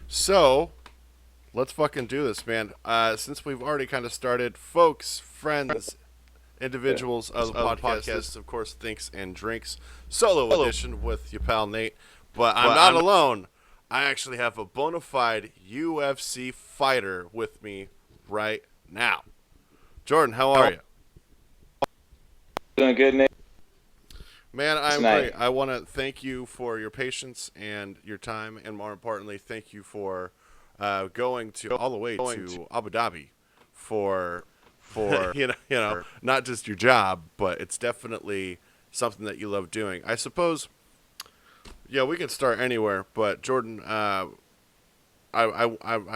So, let's fucking do this, man. Since we've already kind of started, folks, friends, individuals of the podcast, this is, of course, Thinks and Drinks solo edition with your pal Nate. But I'm not alone. I actually have a bona fide UFC fighter with me right now. Jordan, how are you? Doing good, Nate. Man, I'm Tonight. great. I want to thank you for your patience and your time, and more importantly, thank you for going to all the way to Abu Dhabi for not just your job, but it's definitely something that you love doing. I suppose. Yeah, we can start anywhere, but Jordan, I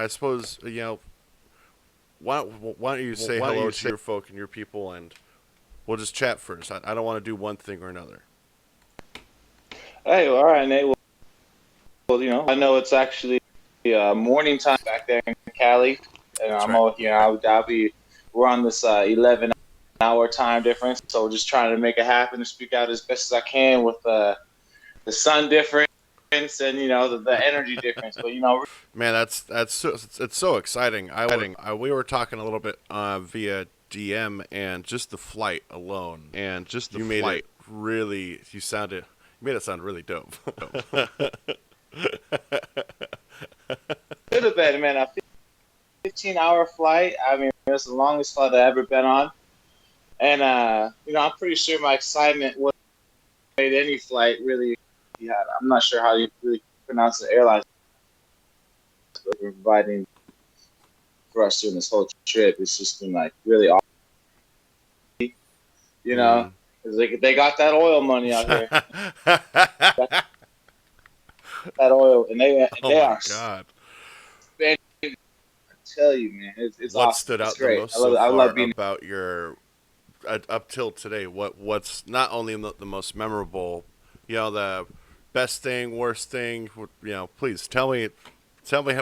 suppose why don't you say hello to your folk and your people, and we'll just chat first. I don't want to do one thing or another. Hey, well, all right, Nate. I know it's actually morning time back there in Cali, and That's I'm right. over here in Abu Dhabi. We're on this 11-hour time difference, so we're just trying to make it happen and speak out as best as I can with the sun difference and the energy difference. But Man, that's so, it's so exciting. We were talking a little bit via DM, and just the flight alone, you made it really. You made it sound really dope. could have been, man, a 15-hour flight. I mean, it's the longest flight I've ever been on, and I'm pretty sure my excitement was made any flight really. Yeah, I'm not sure how you really pronounce the airline providing for us during this whole trip. It's just been like really awesome, you know. Mm. It's like they got that oil money out here, got that oil, and Oh they my are god! spending. I tell you, man, it's What awesome. stood It's out the great. most I love so it. I far love being. about your up till today? What's not only the most memorable, the best thing, worst thing? Please tell me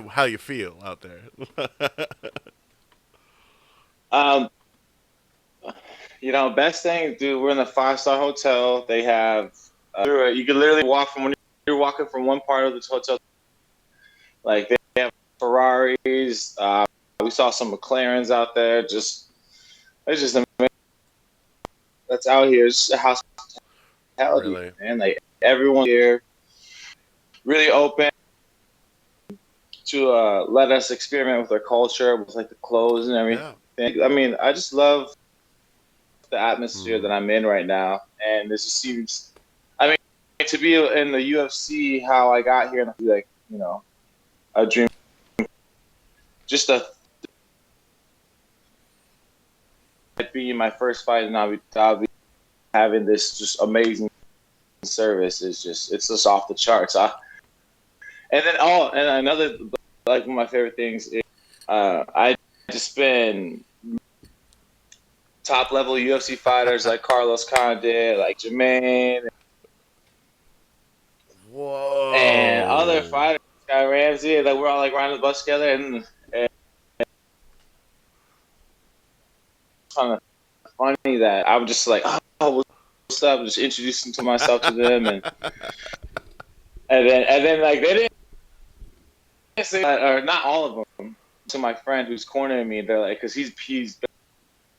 how you feel out there. Um, best thing, dude. We're in a 5-star hotel. They have you can literally walk from when you're walking from one part of the hotel. Like they have Ferraris. We saw some McLarens out there. It's just amazing. That's out here. It's just hospitality, Really? man. Like everyone here, really open to let us experiment with our culture, with like the clothes and everything. Yeah. I mean, I just love the atmosphere Hmm. that I'm in right now, and this just seems. I mean, to be in the UFC, how I got here, and like a dream, just a being my first fight in Abu Dhabi, having this just amazing service is just off the charts. And then and another like one of my favorite things is I just been top level UFC fighters like Carlos Condit, like Jermaine, and other Whoa. fighters, Sky Ramsey. Like we're all like riding the bus together, and it's kind of funny that I'm just like, oh, what's up? Just introducing to myself to them, and then like they didn't say, or not all of them. To my friend who's cornering me, they're like, because he's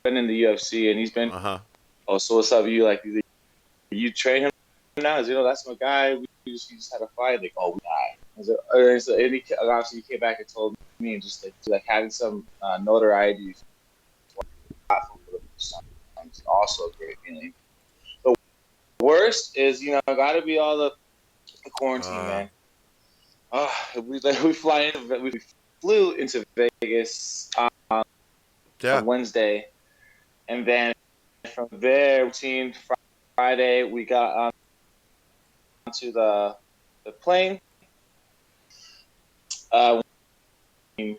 been in the UFC and he's been. Uh huh. Oh, so what's up? You train him now? That's my guy. We just had a fight. Like, oh, we died. And he obviously he came back and told me, and just like having some notoriety platform for the first time is also a great feeling. The worst is, got to be all the quarantine, Uh, man. We flew into Vegas yeah. on Wednesday, and then from there, routine Friday, we got onto the plane. We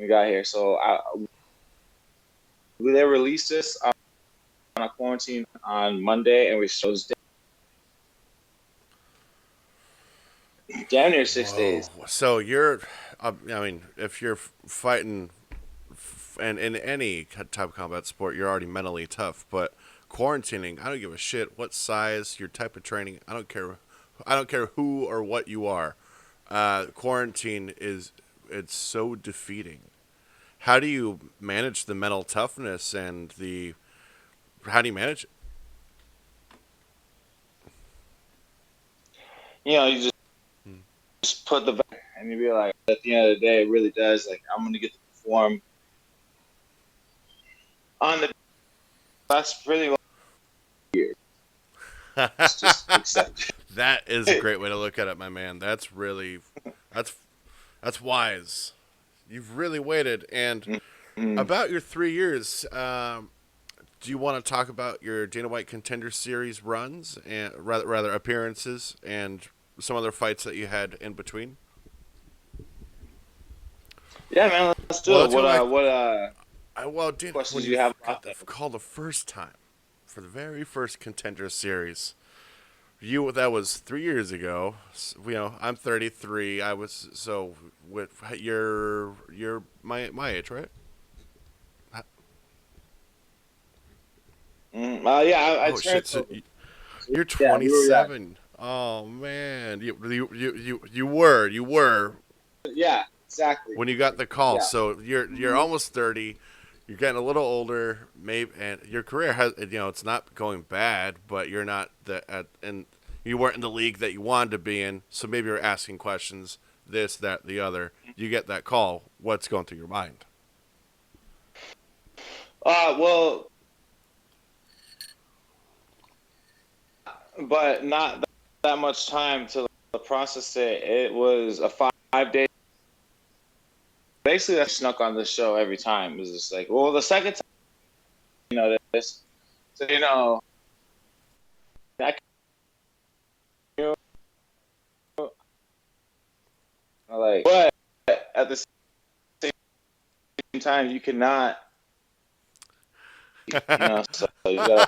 got here, so they released us on a quarantine on Monday, and we chose damn near 6 days. Whoa. So I mean, if you're fighting and in any type of combat sport, you're already mentally tough. But quarantining, I don't give a shit what size, your type of training. I don't care. I don't care who or what you are. quarantine it's so defeating. How do you manage the mental toughness and the how do you manage it? You just put the back and you be like, at the end of the day, it really does. Like, I'm going to get to perform on the best really long year. It's just accept it. That is a great way to look at it, my man. That's that's wise. You've really waited. And Mm-hmm. about your 3 years, do you want to talk about your Dana White Contender Series runs and rather appearances and some other fights that you had in between? Yeah, man, let's do Well, it. let's go back. What Dana, when questions do you you have got about the that? call the first time for the very first Contender Series, that was 3 years ago. I'm 33. I was so with you're my age, right? Yeah, I Oh shit! turned So over. So, you're yeah, we were, yeah. 27. Oh man, you were Yeah, exactly. when you got the call. Yeah. So you're Mm-hmm. almost 30. You're getting a little older, maybe, and your career has it's not going bad, but you're not and you weren't in the league that you wanted to be in. So maybe you're asking questions, this, that, the other. You get that call. What's going through your mind? Well, but not that much time to process it. It was a 5 day. Basically, I snuck on the show every time. It was just like, well, the second time, this. So, I can, like, but at the same time, you cannot, so you gotta,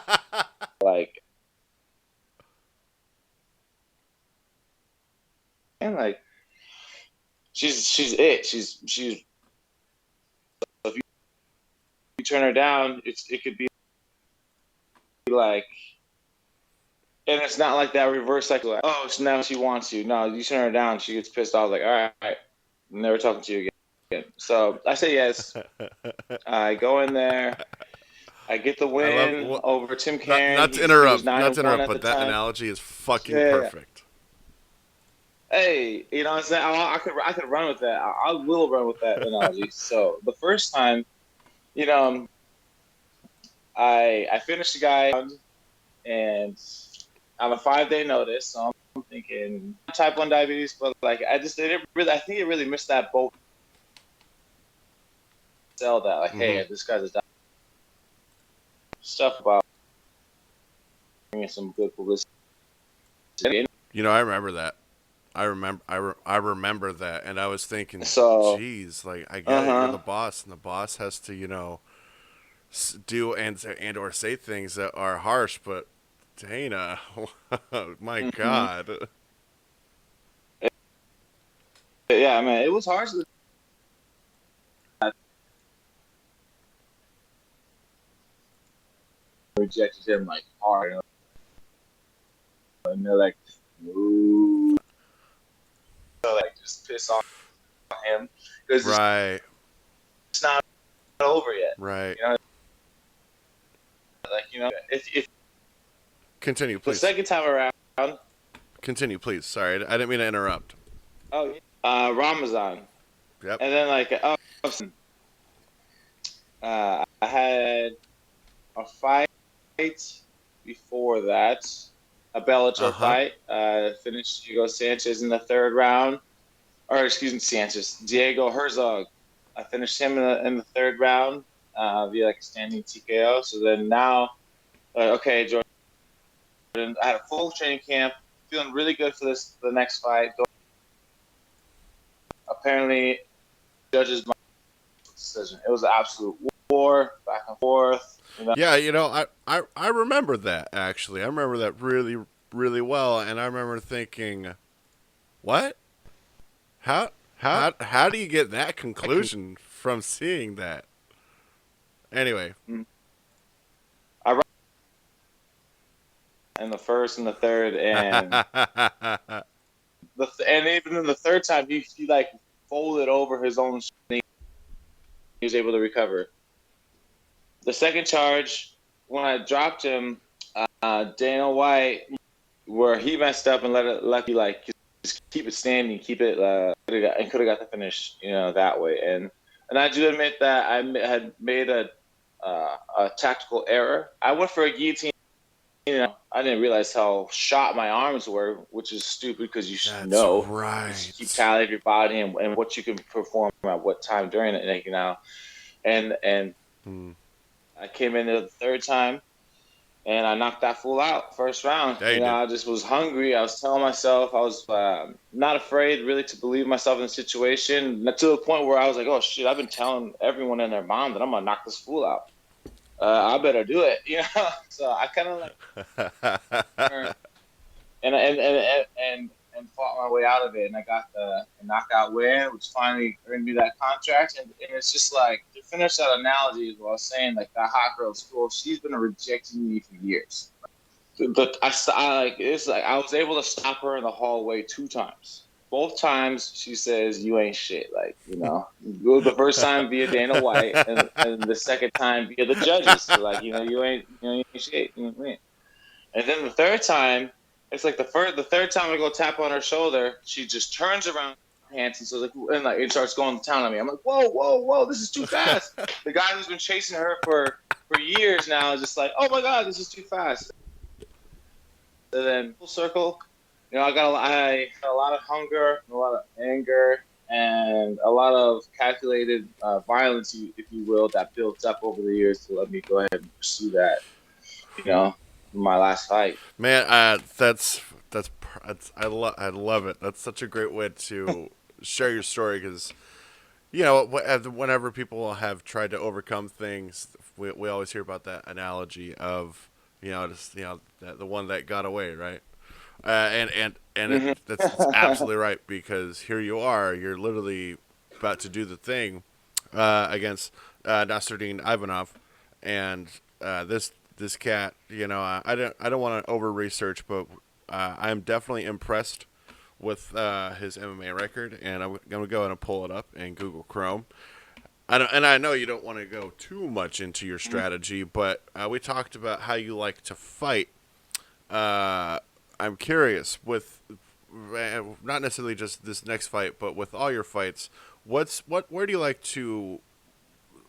like, and like, she's it. She's, if you turn her down, it could be like, and it's not like that reverse cycle. Like, oh, so now she wants you. No, you turn her down, she gets pissed off. Like, all right, I'm never talking to you again. So I say yes. I go in there. I get the I love win over Tim Cairn. not to He was interrupt, 9-1 at the but that time. analogy is fucking Yeah. perfect. Hey, you know what I'm saying? I could run with that. I will run with that analogy. So the first time, you know, I finished the guy and on a 5 day notice. So I'm thinking type 1 diabetes, but like I think it really missed that boat. Sell that like, Mm-hmm. hey, this guy's a stuff about bringing some good publicity. I remember that. I remember that, and I was thinking, So, geez, like I get it. You're uh the boss, and the boss has to, do and or say things that are harsh. But Dana, my huh. God. Yeah, man, it was hard to rejected him like hard, and they're like, ooh, so, like just piss off him because Right, it's not over yet. right. You know, like if Continue, the please. second time around, Continue, please. Sorry, I didn't mean to interrupt. oh, Ramazan, Yep. and then like I had a fight before that, a Uh Bellator huh. fight. Finished Hugo Sanchez in the third round, or excuse me, Sanchez, Diego Herzog. I finished him in the third round via like a standing TKO. So then now, okay, Jordan, I had a full training camp, feeling really good for the next fight. Apparently, judges my decision. It was an absolute war, back and forth. Yeah, I remember that actually. I remember that really, really well, and I remember thinking, what? How how do you get that conclusion from seeing that? Anyway. I ran in the first and the third, and and even in the third time, he like folded over his own. He was able to recover. The second charge, when I dropped him, Dana White, where he messed up and let me like just keep it standing, keep it, and could have got the finish, that way. And I do admit that had made a tactical error. I went for a guillotine. I didn't realize how shot my arms were, which is stupid because you should That's know. right. You should keep tally of your body and what you can perform at what time during it. And I came in the third time and I knocked that fool out first round. Yeah, you did. I just was hungry. I was telling myself I was not afraid really to believe myself in the situation, to the point where I was like, oh shit, I've been telling everyone and their mom that I'm gonna knock this fool out. I better do it, So I kind of like and fought my way out of it, and I got the knockout win, which finally earned me that contract. And it's just like, to finish that analogy, is what I was saying. Like, that hot girl at school, she's been rejecting me for years. But I was able to stop her in the hallway 2 times. Both times she says, "You ain't shit." Like, the first time via Dana White, and the second time via the judges. So like, you ain't shit. And then the third time, it's like the third time I go tap on her shoulder, she just turns around, hands, and so it starts going to town on me. I'm like, whoa, whoa, whoa, this is too fast. The guy who's been chasing her for years now is just like, oh my god, this is too fast. And then full circle, I got a lot of hunger, a lot of anger, and a lot of calculated violence, if you will, that built up over the years to let me go ahead and pursue that. My last fight. Man, I love it. That's such a great way to share your story, because whenever people have tried to overcome things, we always hear about that analogy of the one that got away, right? That's absolutely right, because here you're literally about to do the thing against Nassourdine Ivanov, and this cat, I don't want to over research, but I'm definitely impressed with his MMA record, and I'm gonna go ahead and pull it up in Google Chrome. I know you don't want to go too much into your strategy, but we talked about how you like to fight. I'm curious, with not necessarily just this next fight, but with all your fights, where do you like to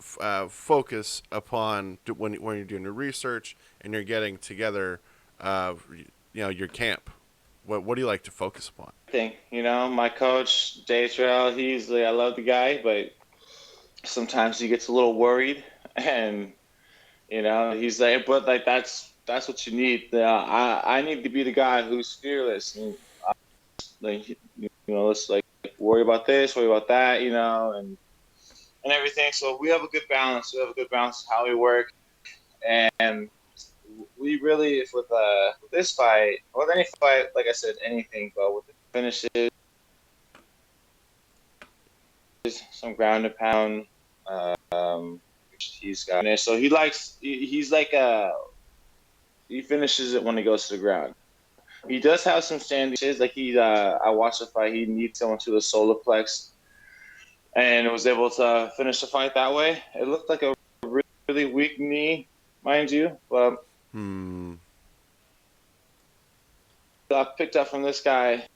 focus upon when you're doing your research and you're getting together, your camp? What do you like to focus upon? My coach Dagestan, I love the guy, but sometimes he gets a little worried, and he's like, but like that's what you need. I need to be the guy who's fearless, and let's like worry about this, worry about that, and everything. So we have a good balance. We have a good balance of how we work, and we really, with this fight, with any fight, like I said, anything, but with the finishes, some ground and pound. He's got it. So he's like he finishes it when he goes to the ground. He does have some standing shit. Like I watched the fight. He needs someone to the solar plex, and was able to finish the fight that way. It looked like a really weak knee, mind you, but I picked up from this guy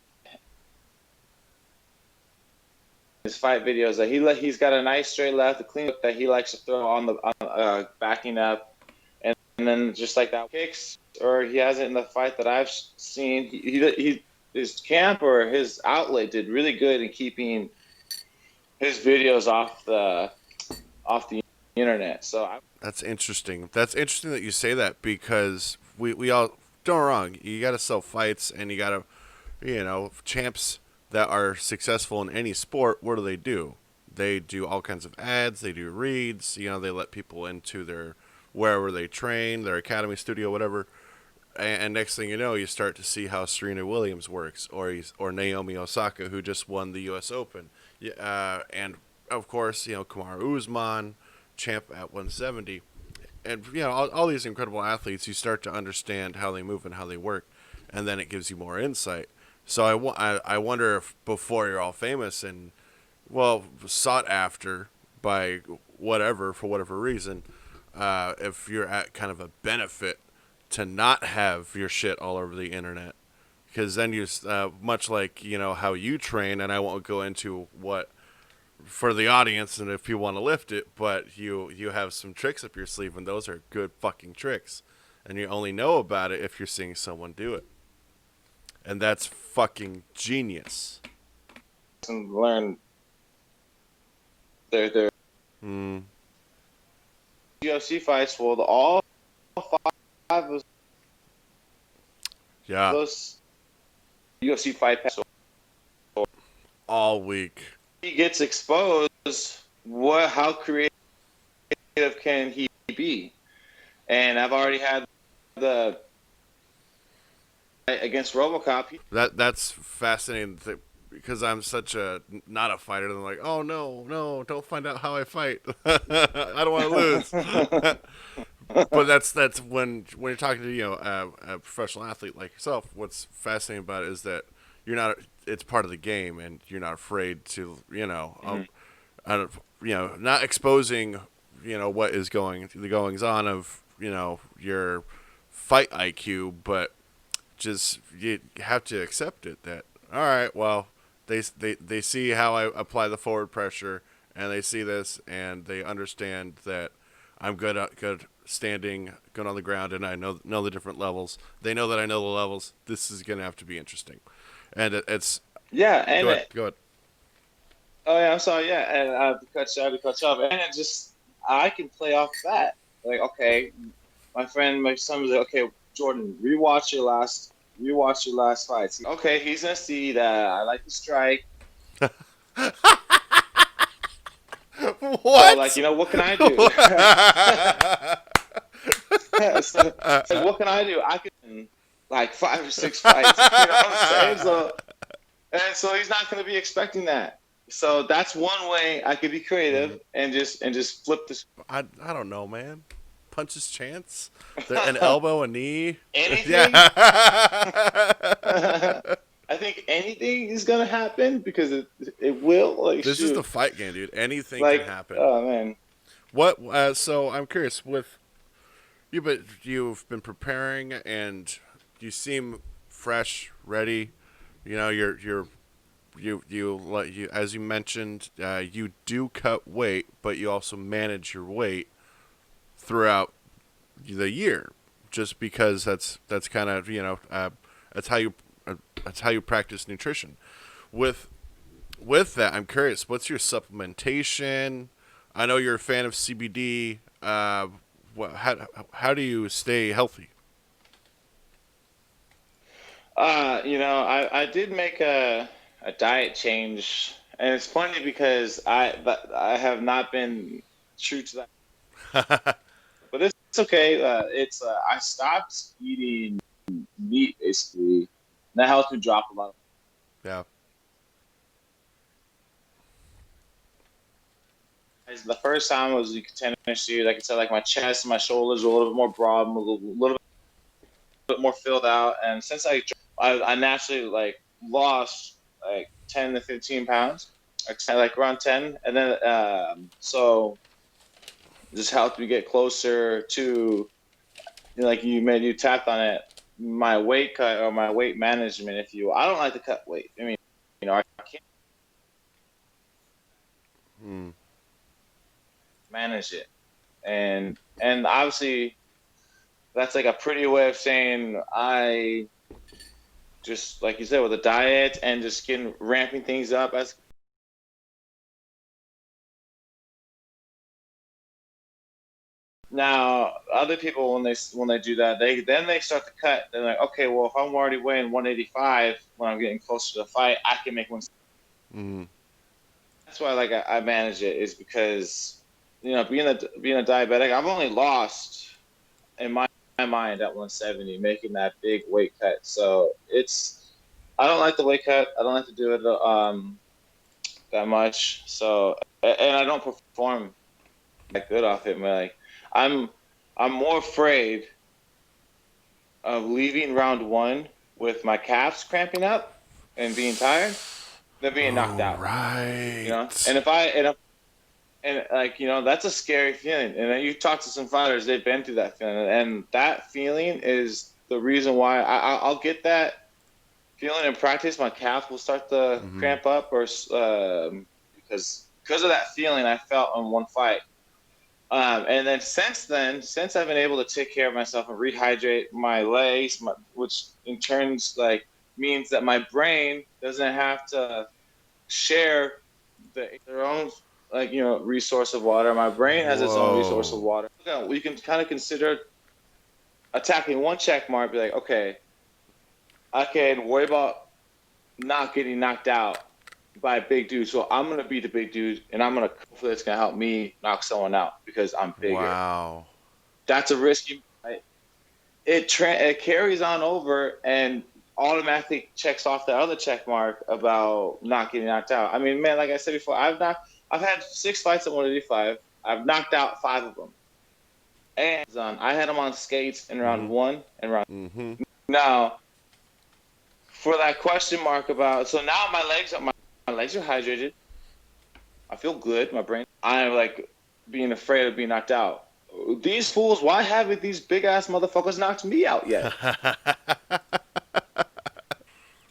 his fight videos that he's got a nice straight left, a clean hook that he likes to throw on the backing up, and then just like that kicks, or he has it in the fight that I've seen. His camp or his outlet did really good in keeping his videos off the internet. So That's interesting. That's interesting that you say that, because we all, don't wrong. You got to sell fights, and you got to, champs that are successful in any sport, what do? They do all kinds of ads. They do reads. They let people into their wherever they train, their academy, studio, whatever. And next thing you know, you start to see how Serena Williams works, or Naomi Osaka, who just won the U.S. Open. And of course, Kamaru Usman, champ at 170, and all these incredible athletes. You start to understand how they move and how they work, and then it gives you more insight. So I wonder if before you're all famous and well sought after by whatever for whatever reason, if you're at kind of a benefit to not have your shit all over the internet, because then you much like how you train, and I won't go into what for the audience and if people want to lift it, but you have some tricks up your sleeve, and those are good fucking tricks, and you only know about it if you're seeing someone do it, and that's fucking genius. And learn their Mm. UFC fights. Well, all five of Yeah, those UFC fight pass. all week. He gets exposed. How creative can he be? And I've already had the against RoboCop. That's fascinating because I'm such a not a fighter. I'm like, oh no, don't find out how I fight. I don't want to lose. But that's when you're talking to a professional athlete like yourself. What's fascinating about it is that you're not. It's part of the game, and you're not afraid to I don't, not exposing what is the goings on of your fight IQ, but just you have to accept it that all right, well they see how I apply the forward pressure, and they see this, and they understand that I'm good standing, good on the ground, and I know the different levels. They know that I know the levels. This is gonna have to be interesting, and it's Yeah, and go ahead. oh yeah, I'm sorry. Yeah, and I have to cut you off, and it just I can play off that. Like, okay, my son was like, okay, Jordan, rewatch your last fights. Okay, he's gonna see that I like to strike. So like, What? what can I do? So what can I do? I can like 5 or 6 fights. You know what I'm saying? So he's not gonna be expecting that. So that's one way I could be creative and just flip this. I don't know, man. Punches chance, an elbow, a knee. Anything. Yeah. I think anything is gonna happen because it will. Like, This is shoot, the fight game, dude. Anything can like, happen. oh man. What? So I'm curious with you, but you've been preparing and you seem fresh, ready. You as you mentioned, you do cut weight, but you also manage your weight throughout the year, just because that's kind of that's how you that's how you practice nutrition. With that, I'm curious, what's your supplementation? I know you're a fan of CBD. How do you stay healthy? I did make a diet change, and it's funny because I have not been true to that, but it's okay. It's I stopped eating meat basically. And that helped me drop a lot. Yeah. The first time was the contender series. I could tell like my chest and my shoulders were a little bit more broad, a little bit more filled out. And since I naturally like lost like 10 to 15 pounds, or 10, like around 10, and then so this helped me get closer to like you tapped on it, my weight cut or my weight management. If you, I don't like to cut weight. I mean, I can't Hmm. manage it, and obviously that's like a pretty way of saying I just like you said with a diet and just getting ramping things up as now other people when they do that they start to cut. They're like, okay, well if I'm already weighing 185 when I'm getting closer to the fight, I can make one. Hmm. That's why like I manage it is because being a diabetic, I've only lost in my mind at 170, making that big weight cut. So it's I don't like the weight cut. I don't like to do it that much. So and I don't perform that good off it. Like I'm I'm more afraid of leaving round one with my calves cramping up and being tired than being knocked out. Right. You know, and like, you know, that's a scary feeling. And then you talk to some fighters, they've been through that feeling, and that feeling is the reason why I'll get that feeling in practice. My calf will start to cramp up, or because of that feeling I felt on one fight. And then, since I've been able to take care of myself and rehydrate my legs, which in turns like means that my brain doesn't have to share their own, like, you know, resource of water. My brain has its own resource of water. We can kind of consider attacking one check mark, be like, okay, I can worry about not getting knocked out by a big dude. So I'm going to be the big dude, and I'm going to, hopefully it's going to help me knock someone out because I'm bigger. Wow. That's a risky, right? It carries on over and automatically checks off the other check mark about not getting knocked out. I mean, man, like I said before, I've had 6 fights at 185. I've knocked out 5 of them. And I had them on skates in round 1 and round. Now, for that question mark about, so now my legs are hydrated. I feel good. My brain. I'm like being afraid of being knocked out. These fools, why haven't these big ass motherfuckers knocked me out yet?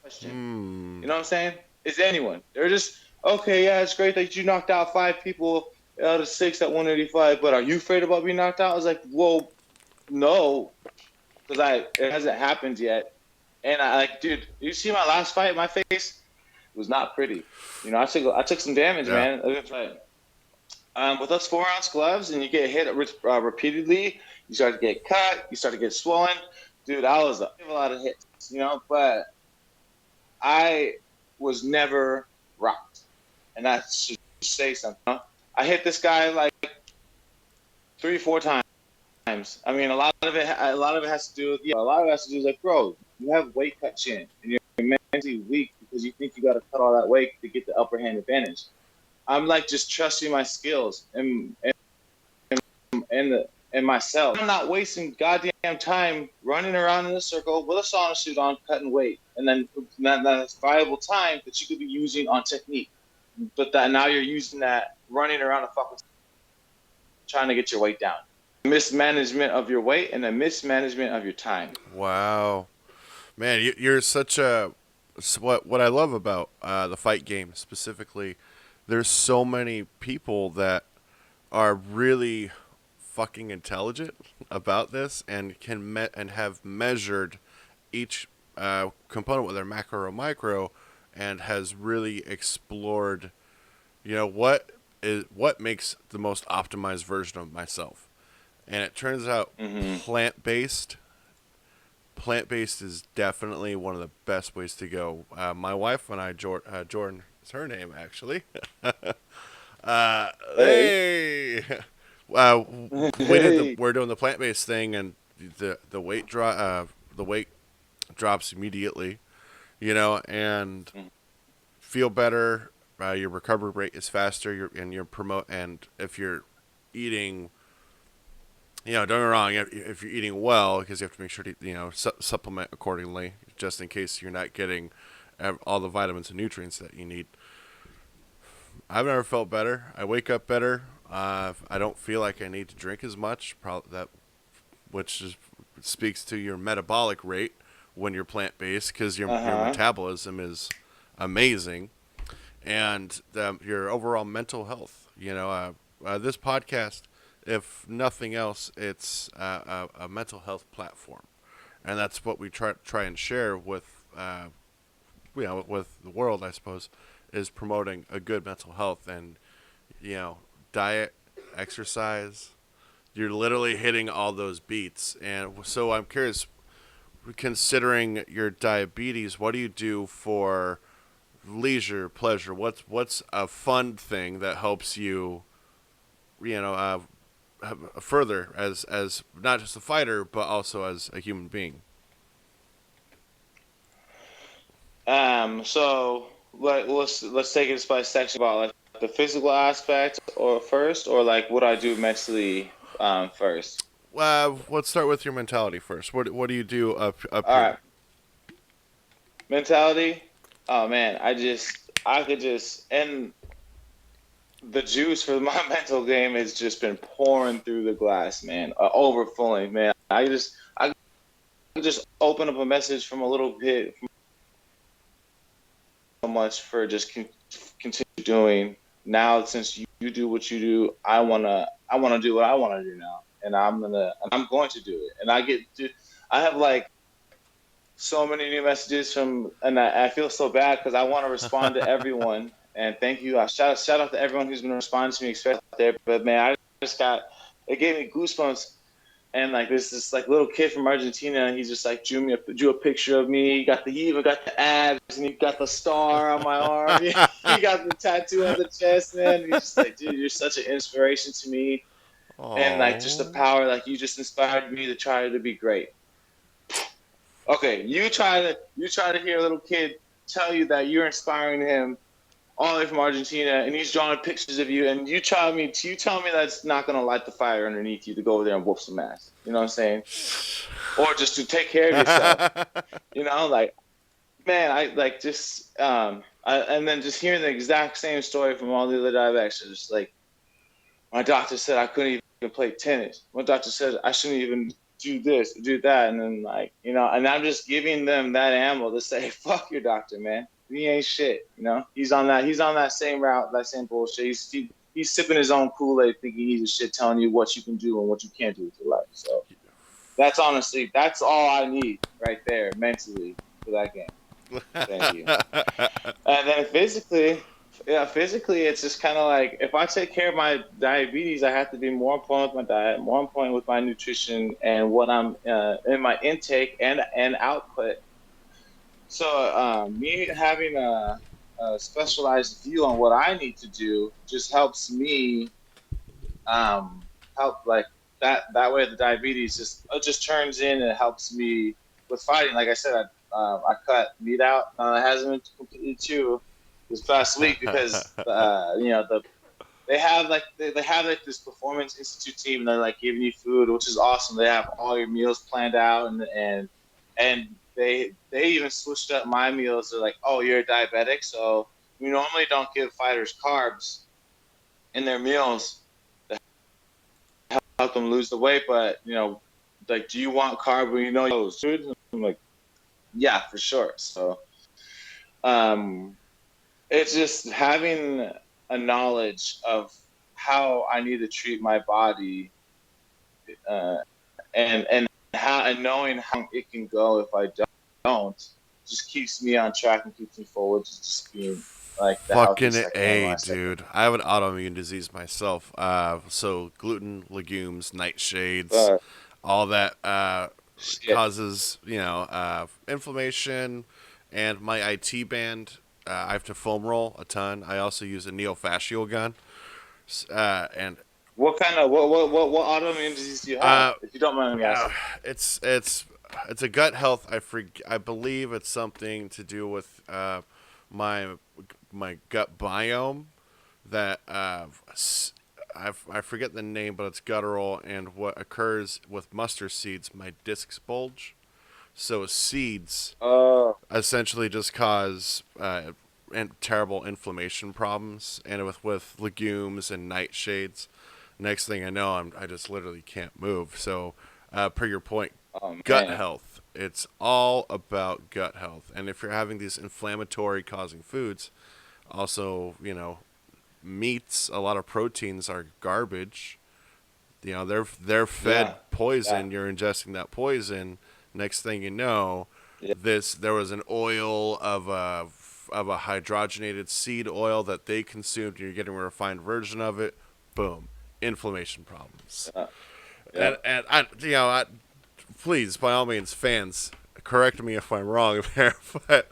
Question. You know what I'm saying? Is anyone? They're just, okay, yeah, it's great that you knocked out 5 people out of 6 at 185, but are you afraid about being knocked out? I was like, well, no, because it hasn't happened yet. And I like, dude, you see my last fight? My face was not pretty. You know, I took some damage, man. With those 4-ounce gloves, and you get hit repeatedly, you start to get cut, you start to get swollen. Dude, I was a lot of hits, you know, but I was never rocked, and that should say something. Huh? I hit this guy like 3-4 times. I mean, a lot of it has to do with, a lot of it has to do with, like, bro, you have weight cut chin, and you're mentally weak because you think you got to cut all that weight to get the upper hand advantage. I'm like just trusting my skills and myself. I'm not wasting goddamn time running around in a circle with a sauna suit on, cutting weight, and then that's valuable time that you could be using on technique. But that now you're using that running around a fucking trying to get your weight down. Mismanagement of your weight and a mismanagement of your time. Wow. Man, you're such a... What I love about the fight game specifically, there's so many people that are really fucking intelligent about this and can and have measured each component, whether macro or micro, and has really explored, you know, what makes the most optimized version of myself. And it turns out plant-based is definitely one of the best ways to go. My wife and I, Jordan is her name actually. Hey. We're doing the plant-based thing, and the weight drops immediately, you know, and feel better. Your recovery rate is faster. And if you're eating, you know, don't get me wrong, if you're eating well, because you have to make sure to, you know, supplement accordingly, just in case you're not getting all the vitamins and nutrients that you need. I've never felt better. I wake up better. I don't feel like I need to drink as much. Which speaks to your metabolic rate when you're plant-based, because your metabolism is amazing, and your overall mental health. You know, this podcast, if nothing else, it's a mental health platform, and that's what we try and share with, you know, with the world, I suppose, is promoting a good mental health. And, you know, diet, exercise, you're literally hitting all those beats. And so I'm curious, considering your diabetes, what do you do for leisure, pleasure? What's a fun thing that helps you, you know, further as not just a fighter, but also as a human being? So let's take it by section about like the physical aspect or first, or like what I do mentally first. Let's start with your mentality first. What do you do up All here? right, mentality. Oh man, I could just, and the juice for my mental game has just been pouring through the glass, man, overflowing, man. I could just open up a message from a little bit, so much for just continue doing. Now, since you do what you do, I wanna do what I wanna do now, and I'm going to do it. And I have like so many new messages from, and I feel so bad because I want to respond to everyone. And thank you. Shout out to everyone who's been responding to me, especially out there. But man, I just got, it gave me goosebumps. And like this like little kid from Argentina, and he just like drew a picture of me. He even got the abs, and he got the star on my arm. He got the tattoo on the chest, man. And he's just like, dude, you're such an inspiration to me. And like just the Oh, power, like you just inspired me to try to be great. Okay, you try to hear a little kid tell you that you're inspiring him all the way from Argentina, and he's drawing pictures of you, and you tell me that's not gonna light the fire underneath you to go over there and whoop some ass. You know what I'm saying? Or just to take care of yourself. You know, like man, I like just and then just hearing the exact same story from all the other diabetics. Just like my doctor said, I couldn't even play tennis. My doctor said I shouldn't even do this, do that, and then like and I'm just giving them that ammo to say, fuck your doctor, man. He ain't shit. He's on that same route, that same bullshit. He's sipping his own Kool-Aid, thinking he's a shit, telling you what you can do and what you can't do with your life. So that's all I need right there mentally for that game. Thank you. And then physically, it's just kind of like if I take care of my diabetes, I have to be more on point with my diet, more on point with my nutrition, and what I'm in my intake and output. So me having a specialized view on what I need to do just helps me help like that way the diabetes just turns in and helps me with fighting. Like I said, I cut meat out. It hasn't been completely chewed this past week because they have like this performance institute team, and they're like giving you food, which is awesome. They have all your meals planned out, and they even switched up my meals. They're like, oh, you're a diabetic, so we normally don't give fighters carbs in their meals help them lose the weight, but like, do you want carb when you know those foods? I'm like, yeah, for sure. So, um, it's just having a knowledge of how I need to treat my body, uh, and knowing how it can go if I don't, just keeps me on track and keeps me forward to just being like the fucking healthiest I can when A, I step in. dude. I have an autoimmune disease myself. So gluten, legumes, nightshades, But all that shit. causes, inflammation. And my IT band, I have to foam roll a ton. I also use a neofascial gun. And What kind of what autoimmune disease do you have, uh, if you don't mind me uh, asking? it's it's it's a gut health. I believe it's something to do with my my gut biome that I forget the name, but it's guttural, and what occurs with mustard seeds, my discs bulge. So seeds Oh, essentially just cause terrible inflammation problems, and with legumes and nightshades, next thing I know, I just literally can't move. So, per your point, oh gut man. health. It's all about gut health, and if you're having these inflammatory causing foods, also meats, a lot of proteins are garbage. They're fed Yeah, yeah, poison. You're ingesting that poison. Next thing you know, yeah, there was an oil of a hydrogenated seed oil that they consumed. You're getting a refined version of it. Boom, inflammation problems. yeah, yeah. And please, by all means, fans, correct me if I'm wrong there. But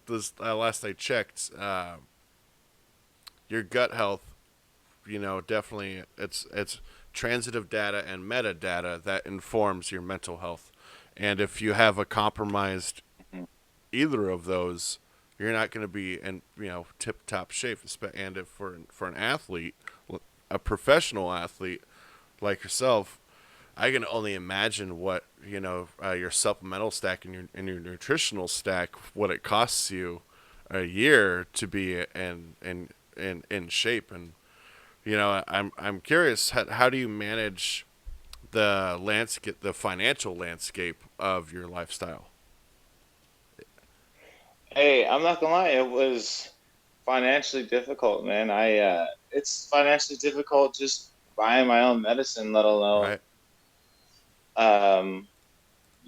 this last I checked, your gut health, definitely it's transitive data and metadata that informs your mental health. And if you have a compromised Mhm. either of those, you're not going to be in tip top shape. And if for an athlete, a professional athlete like yourself, I can only imagine what your supplemental stack and your nutritional stack, what it costs you a year to be in shape. And I'm curious, how do you manage the landscape, the financial landscape of your lifestyle? Hey, I'm not gonna lie, it was financially difficult, man. It's financially difficult just buying my own medicine, let alone Right. um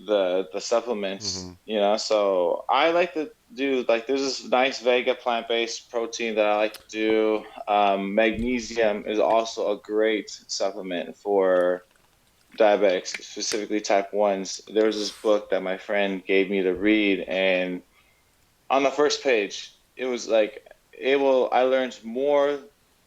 the Mm-hmm. supplements, So I like to do like there's this nice Vega plant-based protein that I like to do. Magnesium is also a great supplement for diabetics, specifically type ones. There was this book that my friend gave me to read, and on the first page, it was like I learned more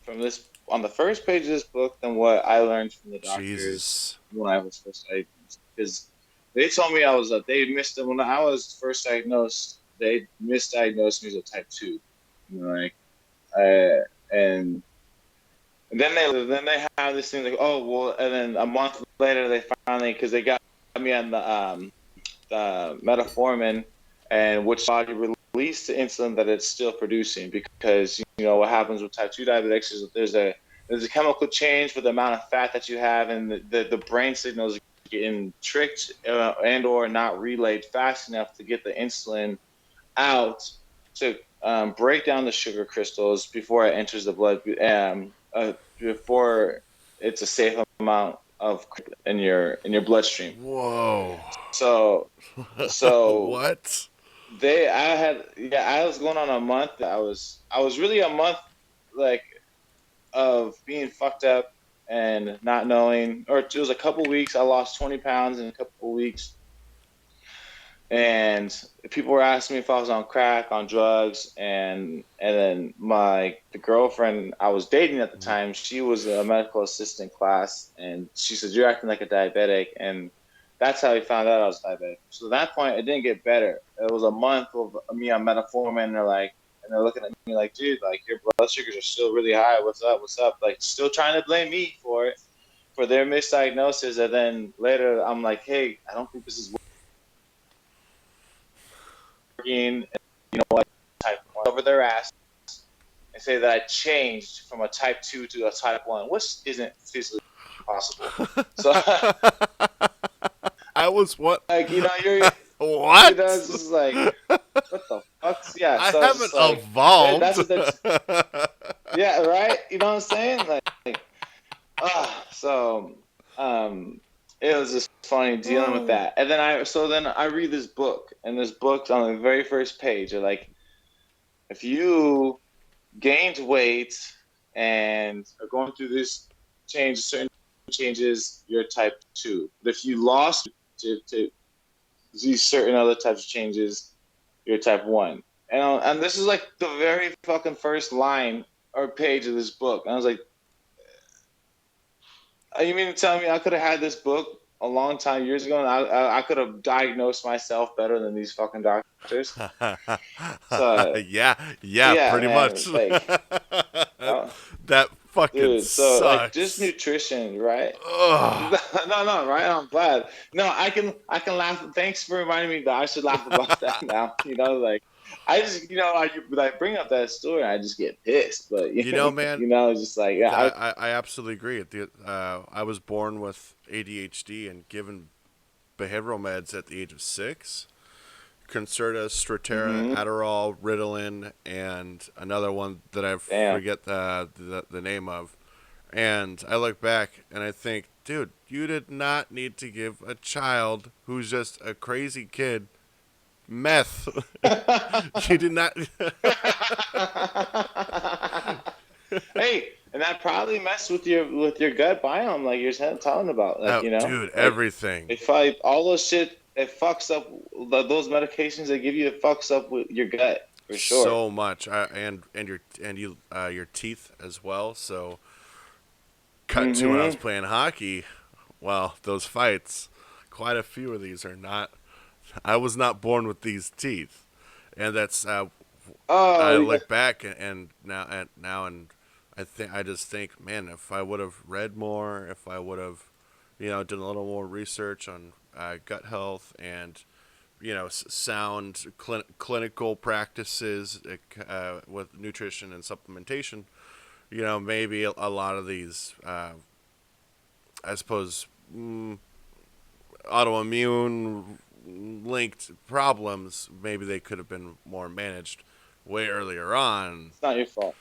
from this on the first page of this book than what I learned from the doctors Jesus. when I was first diagnosed. Because they told me I was they missed when I was first diagnosed. They misdiagnosed me as a type two, like and then they have this thing like, oh well, and then a month later they finally, because they got me on the metformin, and which body release the insulin that it's still producing, because what happens with type 2 diabetics is that there's a chemical change for the amount of fat that you have, and the brain signals getting tricked and or not relayed fast enough to get the insulin out to break down the sugar crystals before it enters the blood, before it's a safe amount of in your bloodstream. Whoa. So so What? I was going on a month. I was really a month, like, of being fucked up and not knowing, or it was a couple weeks. I lost 20 pounds in a couple weeks, and people were asking me if I was on crack, on drugs, and then the girlfriend I was dating at the Mhm. time, she was a medical assistant class, and she said, "You're acting like a diabetic," and that's how he found out I was diabetic. So at that point, it didn't get better. It was a month of me on metformin, and they're looking at me like, "Dude, like, your blood sugars are still really high. What's up? What's up?" Like, still trying to blame me for it, for their misdiagnosis. And then later, I'm like, "Hey, I don't think this is working." And you know what? Type 1 over their ass and say that I changed from a type 2 to a type 1, which isn't physically possible. So, I was what? like, What? it's just like, what the fuck? Yeah, I so it's haven't just like, evolved. yeah, right? You know what I'm saying? Like, so, um, it was just funny dealing with that. And then I read this book, and this book's on the very first page. They're like, if you gained weight and are going through certain changes, you're type 2. But if you lost to these certain other types of changes, you're type 1. And this is like the very fucking first line or page of this book. And I was like, you mean to tell me I could have had this book a long time years ago, and I could have diagnosed myself better than these fucking doctors? So Yeah, yeah, yeah, pretty man, much. like, uh, That fucking dude, so like just sucks. nutrition, right? Ugh. No, right? I'm glad. No, I can laugh. Thanks for reminding me that I should laugh about that now. Like, I just, I bring up that story, I just get pissed. But Man, it's just like, yeah, I absolutely agree. I was born with ADHD and given behavioral meds at the age of 6. Concerta, Strattera, mm-hmm, Adderall, Ritalin, and another one that I damn. forget the name of. And I look back and I think, dude, you did not need to give a child who's just a crazy kid meth. You did not. Hey, and that probably messed with your gut biome, like you're telling about, like, Oh, dude, like, everything. if all those shit, it fucks up those medications they give you. It fucks up with your gut for sure. So much, your teeth as well. So cut to when I was Mm-hmm. playing hockey. Well, those fights, quite a few of these are not. I was not born with these teeth, and that's I Oh yeah. look back and I just think, man, if I would have read more, if I would have, done a little more research on gut health and sound clinical practices with nutrition and supplementation, maybe a lot of these, I suppose, autoimmune linked problems, maybe they could have been more managed way earlier on. It's not your fault.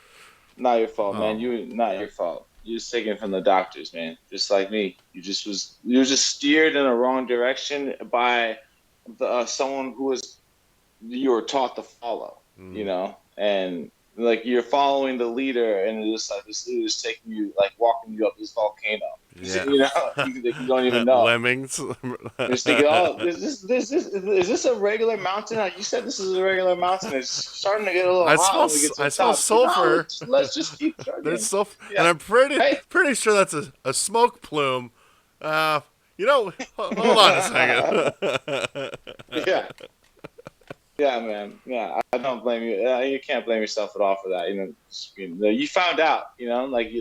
Not your fault, man. Oh, Not your fault. You was taken from the doctors, man. Just like me. You were just steered in the wrong direction by someone who was you were taught to follow. mm, And like you're following the leader, and it's just like this leader's taking you, like walking you up this volcano. yeah. You don't even know. Lemmings. You're just thinking, oh, is this a regular mountain? You said this is a regular mountain. It's starting to get a little hot when we get to the I smell top. sulfur. Let's just keep There's chugging. sulfur, Yeah. and I'm Right? pretty sure that's a smoke plume. Hold on a second. Yeah. Yeah, man. Yeah, I don't blame you. You can't blame yourself at all for that. You found out. Like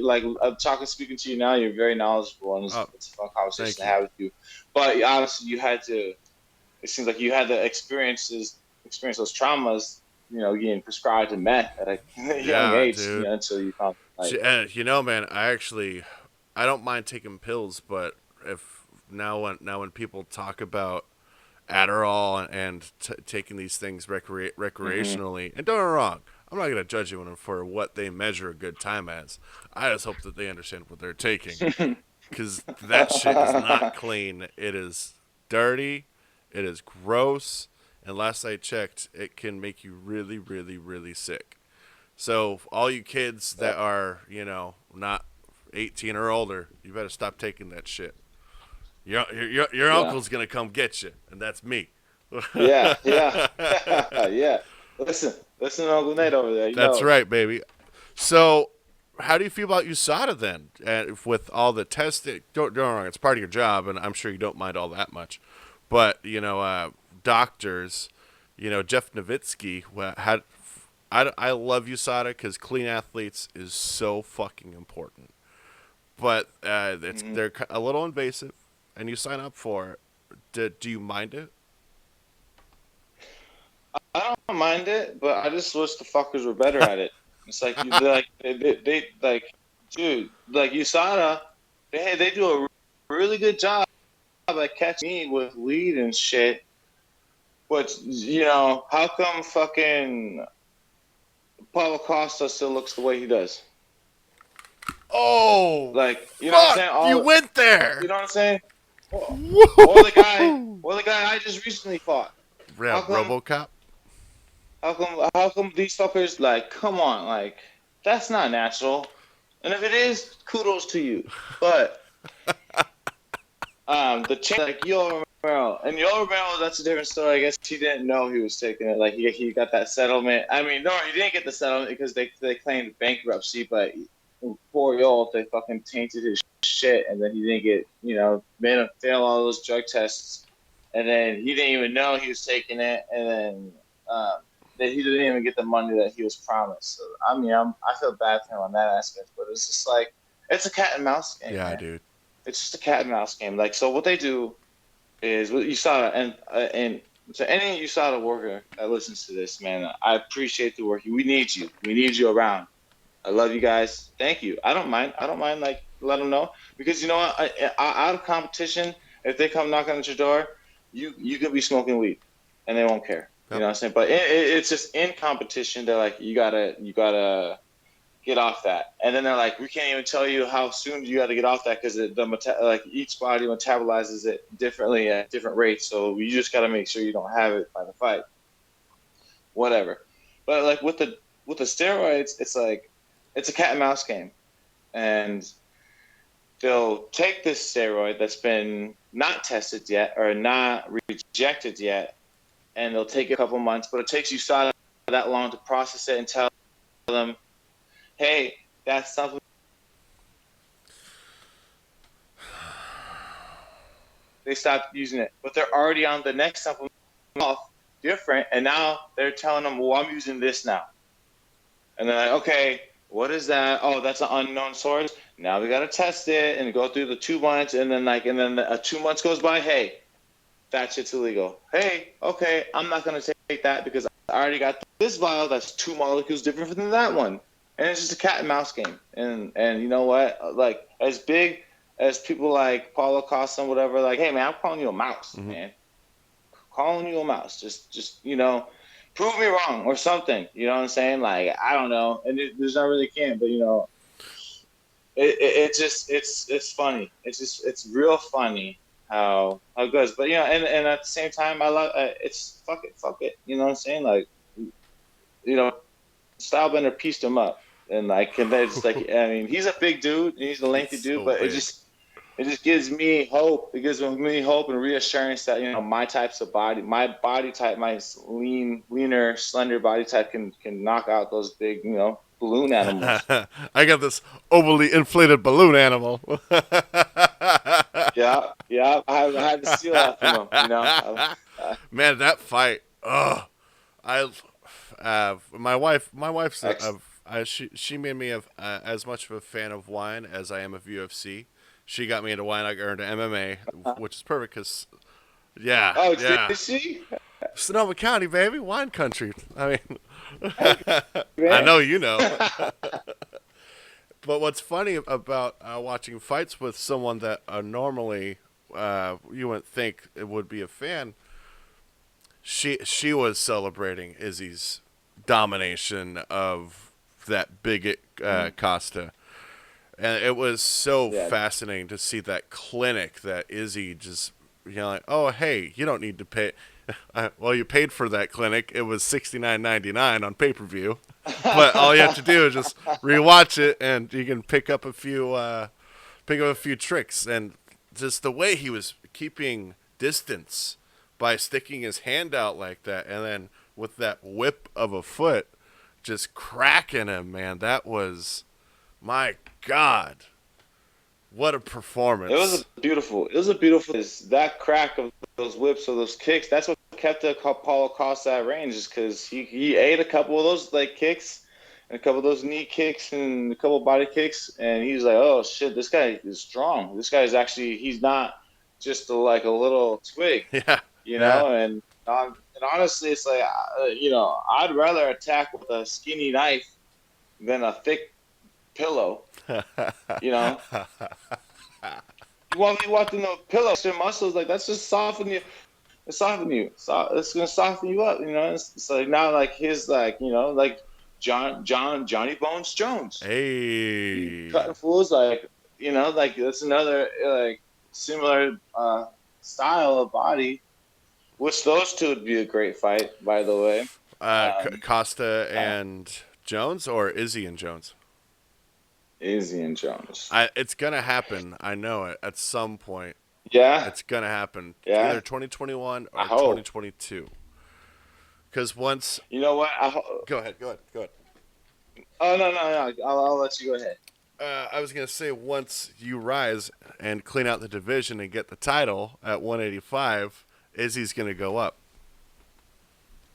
I'm speaking to you now. You're very knowledgeable, and Oh, it's a fun conversation thank to you. have with you. But honestly, you had to. It seems like you had to experience those traumas. Getting prescribed to meth at a young Yeah, age. dude. Until you found Man, I don't mind taking pills, but if when people talk about Adderall and taking these things Mhm. recreationally, and don't get me wrong, I'm not gonna judge anyone for what they measure a good time as. I just hope that they understand what they're taking, because that shit is not clean. It is dirty. It is gross. And last I checked, it can make you really, really, really sick. So all you kids that Yep. are, not 18 or older, you better stop taking that shit. Your Yeah. uncle's gonna come get you, and that's me. Yeah. Yeah. Yeah. Listen to Uncle Nate over there. He That's knows. right, baby. So, how do you feel about USADA then? With all the testing, don't get me wrong, it's part of your job, and I'm sure you don't mind all that much. But doctors, Jeff Nowitzki had. I love USADA because clean athletes is so fucking important. But Mhm. they're a little invasive, and you sign up for it. Do you mind it? I don't mind it, but I just wish the fuckers were better at it. It's like they like, dude, like USADA, they do a really good job at catching me with weed and shit. But how come fucking Paulo Costa still looks the way he does? Oh, Like, you know what I'm fuck! saying? You All went you there. know what I'm saying? Or, Woo! or the guy I just recently fought. Yeah, How come? RoboCop. How come these fuckers like? Come on, like that's not natural. And if it is, kudos to you. But the change, like Yo Romero, and Yo Romero, that's a different story. I guess he didn't know he was taking it. Like he got that settlement. I mean, no, he didn't get the settlement because they claimed bankruptcy, but poor Yo, they fucking tainted his shit, and then he didn't get made him fail all those drug tests, and then he didn't even know he was taking it, and um, that he didn't even get the money that he was promised. So I mean, I feel bad for him on that aspect, but it's just like it's a cat and mouse game, Yeah, man. dude. It's just a cat and mouse game. Like, so what they do is what USADA, and to any USADA worker that listens to this, man, I appreciate the work. We need you. We need you around. I love you guys. Thank you. I don't mind. I don't mind. Like, let them know because you know what? Out of competition, if they come knocking at your door, you could be smoking weed, and they won't care. You Yep. know what I'm saying? But it's just in competition. They're like, you gotta get off that. And then they're like, we can't even tell you how soon you got to get off that because like each body metabolizes it differently at different rates. So you just got to make sure you don't have it by the fight. Whatever. But like with the steroids, it's like it's a cat and mouse game, and they'll take this steroid that's been not tested yet or not rejected yet, and they'll take a couple months, but it takes you that long to process it and tell them, hey, that's something. They stopped using it, but they're already on the next supplement off different, and now they're telling them, well, I'm using this now. And they're like, okay, what is that? Oh, that's an unknown source. Now we got to test it and go through the 2 months, and then 2 months goes by. Hey, that shit's illegal. Hey, okay, I'm not gonna take that because I already got this vial that's 2 molecules different than that one, and it's just a cat and mouse game. And you know what? Like as big as people like Paulo Costa and whatever, like, hey man, I'm calling you a mouse, Mm-hmm. man. Calling you a mouse. Just prove me wrong or something. You know what I'm saying? Like I don't know, and there's not really can, but it just it's funny. It's real funny how it goes. But and at the same time, I love it's fuck it. You know what I'm saying? Like Stylebender pieced him up, and then it's like I mean he's a big dude, and he's a He's lengthy dude, so but big. it just gives me hope. It gives me hope and reassurance that my body type, my leaner, slender body type can knock out those big balloon animals. I got this overly inflated balloon animal. Yeah, yeah. I had to steal that from him. Man, that fight. Ugh. I, my wife's Ex- she made me as much of a fan of wine as I am of UFC. She got me into wine. I got her into MMA, which is perfect because, yeah, oh, yeah. did she? Sonoma County, baby, wine country. I mean, Hey, I man. know you know. But what's funny about watching fights with someone that normally you wouldn't think it would be a fan, she was celebrating Izzy's domination of that bigot Mhm. Costa, and it was so Yeah, fascinating to see that clinic that Izzy just like, oh hey, you don't need to pay. Well, you paid for that clinic. It was $69.99 on pay per view, but all you have to do is just rewatch it, and you can pick up a few tricks, and just the way he was keeping distance by sticking his hand out like that, and then with that whip of a foot, just cracking him, man. That was, my God, what a performance. It was a beautiful. That crack of those whips or those kicks. That's what kept Paulo Costa at range, is because he ate a couple of those like kicks, and a couple of those knee kicks, and a couple of body kicks, and he's like, oh shit, this guy is strong. This guy is actually he's not just like a little twig, Yeah, yeah. And honestly, it's like I'd rather attack with a skinny knife than a thick pillow. You know, you want me walking the pillow, your muscles like that's just soften you. It's soften you. So it's gonna soften you up. It's like now like his like Johnny Bones Jones. You Hey. cutting fools like that's another like similar style of body. Which those two would be a great fight, by the way. Costa Uh, and Jones, or Izzy and Jones? Izzy and Jones. It's gonna happen. I know it. At some point, Yeah, it's gonna happen. yeah. Either 2021 I or hope. 2022. Because once, You know what? go ahead, go ahead, go ahead. Oh no. I'll let you go ahead. I was gonna say once you rise and clean out the division and get the title at 185, Izzy's gonna go up.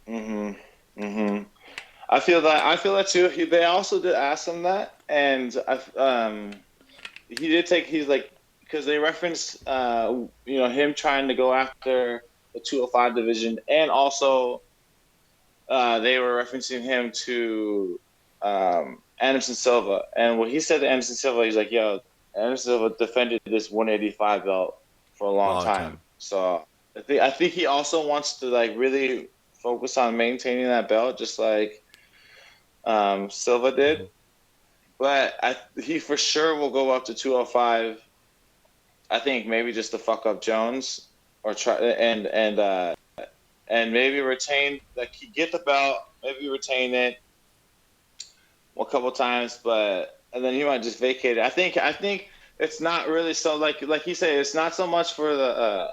Mhm. Mhm. I feel that too. They also did ask him that, and he did take. He's like because they referenced him trying to go after the 205 division, and also they were referencing him to Anderson Silva, and what he said to Anderson Silva, he's like, "Yo, Anderson Silva defended this 185 belt for a long Long time, time. so I think he also wants to like really focus on maintaining that belt, just like Silva did." Mm-hmm. But he for sure will go up to 205. I think maybe just to fuck up Jones or try and maybe retain like he get the belt, maybe retain it a couple times, but and then he might just vacate it. I think it's not really so like he said, it's not so much for the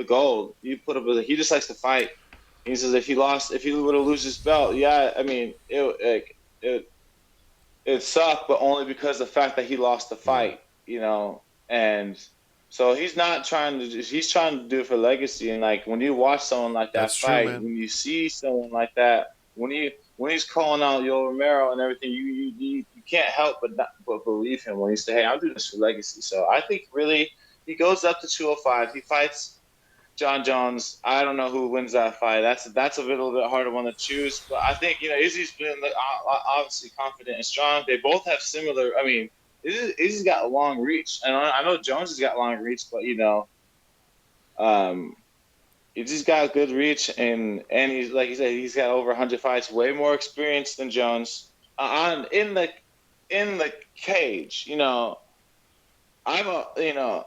gold. You put up with it. He just likes to fight. He says if he would have lose his belt, yeah, I mean it sucked, but only because of the fact that he lost the Yeah, fight, and so he's trying to do it for legacy. And like when you watch someone like that's that true, fight, man. when you see someone like that, when he's calling out Yo Romero and everything, you can't help but believe him when he say, "Hey, I'm doing this for legacy." So I think really he goes up to 205. He fights. John Jones. I don't know who wins that fight. That's a little bit harder one to choose. But I think Izzy's been obviously confident and strong. They both have similar. I mean, Izzy's got a long reach, and I know Jones has got long reach, but Izzy's got good reach, and he's like you said, he's got over 100 fights, way more experience than Jones. On in the cage, I'm a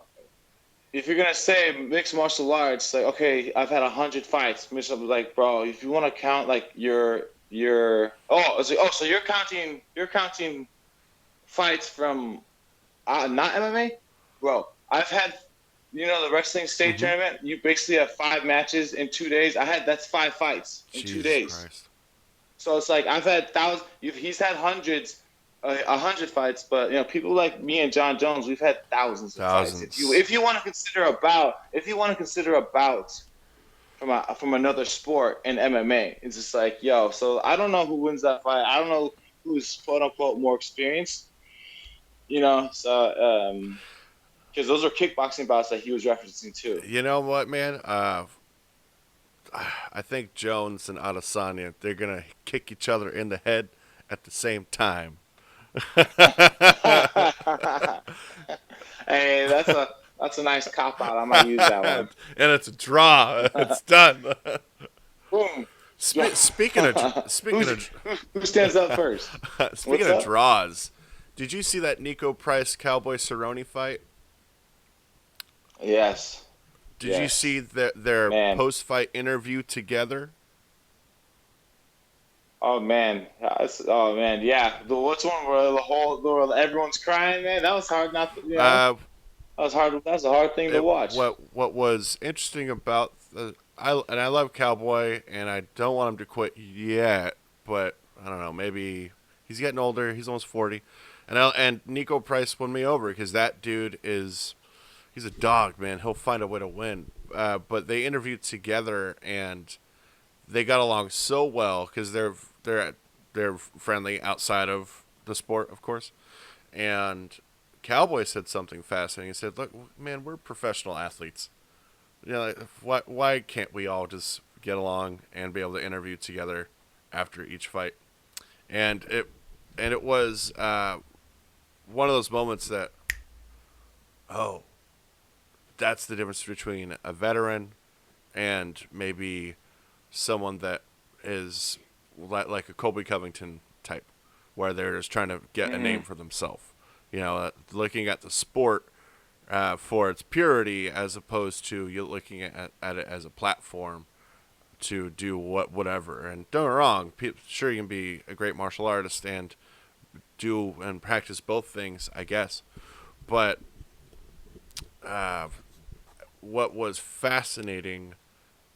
if you're gonna say mixed martial arts, like okay, I've had 100 fights. Mixed up like, bro, if you want to count like so you're counting fights from not MMA, bro. I've had the wrestling state tournament. You basically have 5 matches in 2 days. That's 5 fights in Jesus 2 days. Christ. So it's like I've had thousands. He's had hundreds. 100 fights, but people like me and John Jones, we've had thousands of fights. If you want to consider a bout from another sport in MMA, it's just like So I don't know who wins that fight. I don't know who's quote unquote more experienced. So because those are kickboxing bouts that he was referencing too. You know what, man? I think Jones and Adesanya, they're gonna kick each other in the head at the same time. Hey, that's a nice cop out. I might use that one. And it's a draw. It's done. Boom. Speaking of Who stands up first? Speaking of draws, did you see that Nico Price Cowboy Cerrone fight? Yes. Did you see their post fight interview together? Oh man, yeah. What's one where everyone's crying, man? That was hard not to. That was hard. That's a hard thing to watch. What was interesting about I love Cowboy, and I don't want him to quit yet, but I don't know. Maybe he's getting older. He's almost 40, and Nico Price won me over because that dude he's a dog, man. He'll find a way to win. But they interviewed together and they got along so well because they're friendly outside of the sport, of course. And Cowboy said something fascinating. He said, "Look, man, we're professional athletes. Why can't we all just get along and be able to interview together after each fight?" And it was one of those moments that, that's the difference between a veteran and maybe someone that is like a Colby Covington type, where they're just trying to get a name for themselves. Looking at the sport for its purity, as opposed to you looking at it as a platform to do whatever. And don't get me wrong, sure you can be a great martial artist and do and practice both things, I guess. But what was fascinating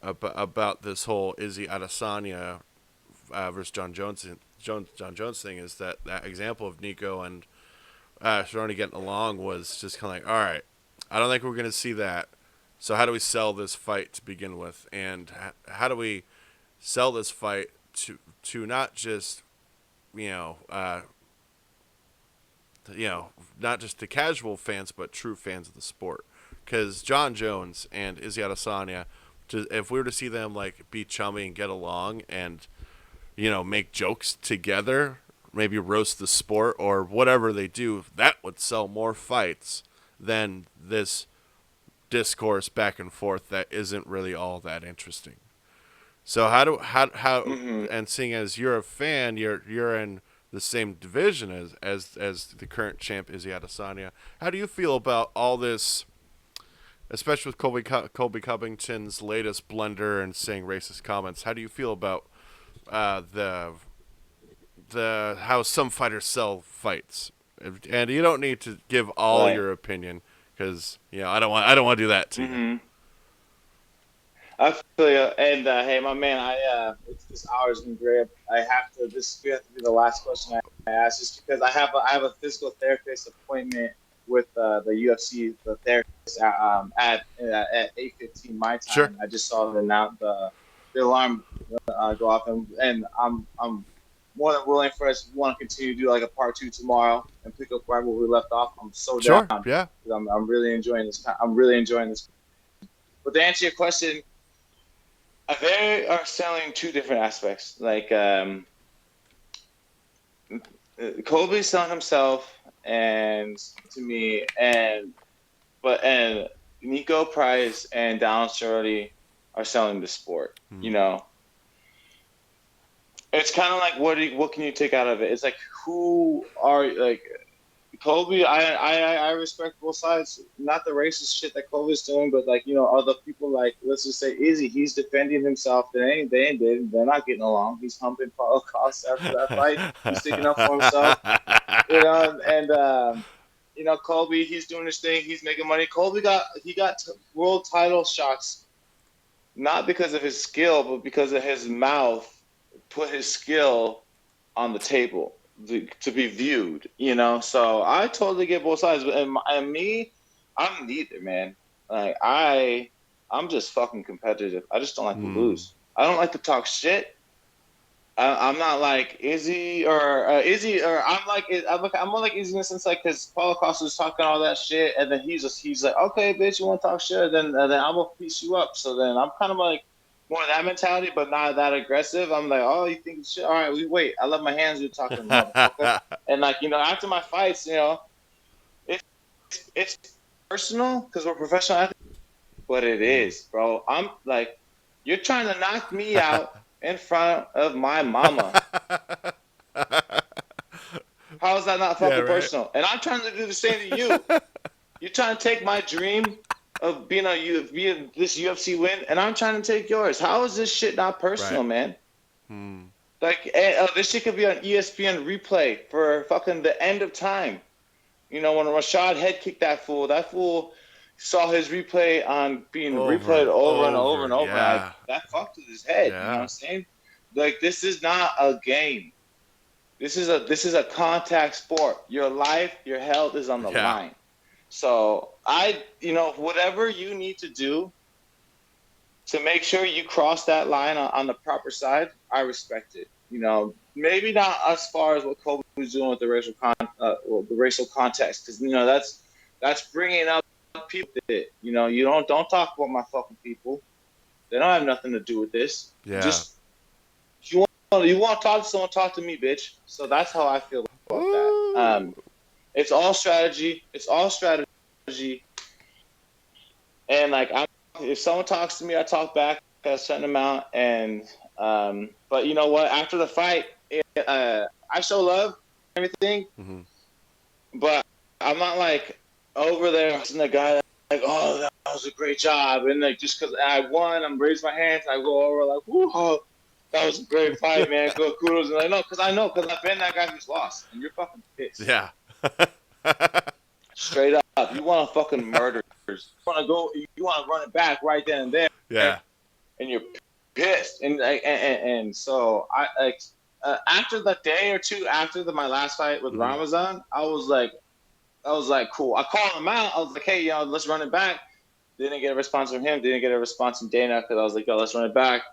about this whole Izzy Adesanya versus John Jones thing is that example of Nico and Cerrone getting along was just kind of like, all right, I don't think we're going to see that. So how do we sell this fight to begin with, and how do we sell this fight to not just not just to casual fans but true fans of the sport? Because John Jones and Izzy Adesanya, if we were to see them like be chummy and get along and make jokes together, maybe roast the sport or whatever they do, that would sell more fights than this discourse back and forth that isn't really all that interesting. So and seeing as you're a fan, you're in the same division as the current champ Izzy Adesanya. How do you feel about all this? Especially with Colby Covington's latest blunder and saying racist comments, how do you feel about the how some fighters sell fights? And you don't need to give all your opinion because I don't want to do that to you. I feel you. And hey, my man, this hour's been great. We have to be the last question I ask, just because I have a physical therapist appointment with the UFC, the therapist at 8:15 my time. Sure. I just saw the alarm go off, and I'm more than willing for us to want to continue to do like a part 2 tomorrow and pick up right where we left off. I'm so down. Yeah. I'm really enjoying this. I'm really enjoying this. But to answer your question, they are selling two different aspects. Like Colby's selling himself, and to me, and Nico Price and Donald Shirley are selling the sport. You know, it's kind of like what can you take out of it? It's like who are like Colby. I respect both sides. Not the racist shit that Colby's doing, but like other people like let's just say Izzy. He's defending himself. They're not getting along. He's humping Paulo Costa after that fight. He's sticking up for himself. Colby, he's doing his thing. He's making money. Colby got world title shots, not because of his skill, but because of his mouth. Put his skill on the table to be viewed. So I totally get both sides. And me, I'm neither, man. Like I'm just fucking competitive. I just don't like to lose. I don't like to talk shit. I'm not like Izzy or I'm more like Izzy in the sense like because Paulo Costa was talking all that shit and then he's like okay bitch you want to talk shit then I'm gonna piece you up so then I'm kind of like more of that mentality but not that aggressive. I'm like oh you think shit all right we wait I love my hands you're talking motherfucker. And like after my fights it's personal because we're professional athletes but it is bro. I'm like you're trying to knock me out in front of my mama. How is that not fucking personal? And I'm trying to do the same to you. You're trying to take my dream of being this UFC win, and I'm trying to take yours. How is this shit not personal, man? Like this shit could be on ESPN replay for fucking the end of time. When Rashad head kicked that fool saw his replay on being replayed over and over and over. Yeah. That fucked with his head. Yeah. You know what I'm saying? Like this is not a game. This is a contact sport. Your life, your health is on the line. So whatever you need to do to make sure you cross that line on the proper side, I respect it. Maybe not as far as what Kobe was doing with the racial context, because that's bringing up people that you don't talk about my fucking people. They don't have nothing to do with this. Yeah. Just you want to talk to someone, talk to me, bitch. So that's how I feel about that. It's all strategy. And like if someone talks to me, I talk back a certain amount. And but you know what? After the fight, I show love, and everything. But I'm not like over there and the guy like, oh, that was a great job, and like just because I won, I'm raising my hands, I go over like, whoa, that was a great fight, man, go kudos, and because I've been that guy who's lost, and you're fucking pissed. Yeah. Straight up, you want to fucking murder, you want to run it back right then and there. Yeah. And you're pissed, and so I like after the day or two after my last fight with Ramazan, I was like, cool. I called him out. I was like, hey, let's run it back. Didn't get a response from him. Didn't get a response from Dana because I was like, yo, let's run it back.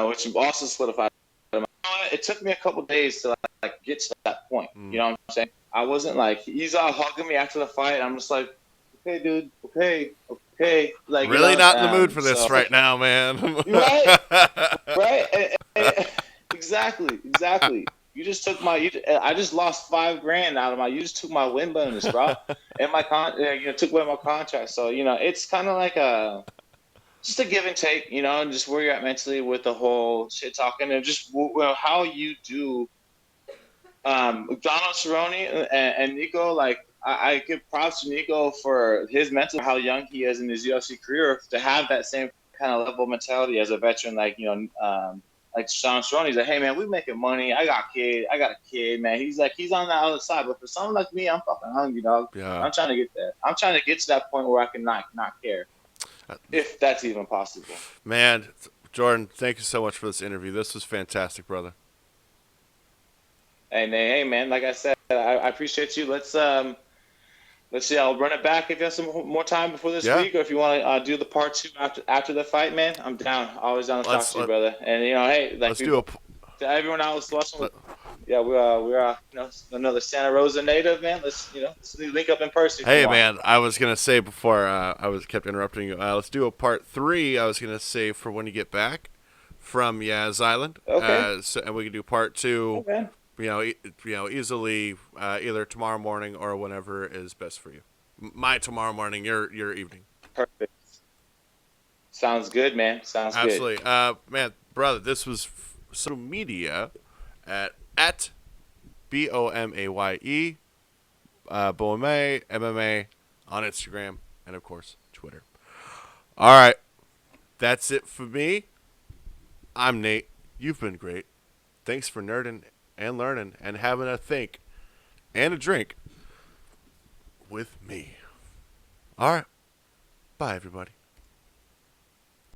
Which also solidified. It took me a couple days to like get to that point. You know what I'm saying? I wasn't like he's all hugging me after the fight. I'm just like, okay, dude. Okay. Like really not in the mood for this right now, man. Right. Exactly. You just took I just lost $5,000 out of you just took my win bonus, bro, and my took away my contract. So it's kind of like just a give and take, and just where you're at mentally with the whole shit talking and just how you do. Donald Cerrone and Nico, like I give props to Nico for his mental, how young he is in his UFC career to have that same kind of level of mentality as a veteran, like like Sean Cerrone. He's like, hey man, we making money. I got a kid, man. He's like, he's on the other side. But for someone like me, I'm fucking hungry, dog. Yeah. I'm trying to get there. I'm trying to get to that point where I can not care, if that's even possible. Man, Jordan, thank you so much for this interview. This was fantastic, brother. Hey, man. Like I said, I appreciate you. Let's see. I'll run it back if you have some more time before this week, or if you want to do the part 2 after the fight, man. I'm down. Always down to talk to you, brother. And hey, like let's do to everyone else watching. yeah, we're another Santa Rosa native, man. Let's link up in person if you Hey, want. man, I was going to say before I was kept interrupting you, let's do a part 3, I was going to say, for when you get back from Yaz Island. Okay. And we can do part 2, Okay. easily either tomorrow morning or whenever is best for you. My tomorrow morning, your evening. Perfect. Sounds good, man. Sounds good. Absolutely. Man, brother, this was social media at BOMAYE, Boame, MMA on Instagram, and of course, Twitter. All right. That's it for me. I'm Nate. You've been great. Thanks for nerding and learning and having a think and a drink with me. All right. Bye, everybody.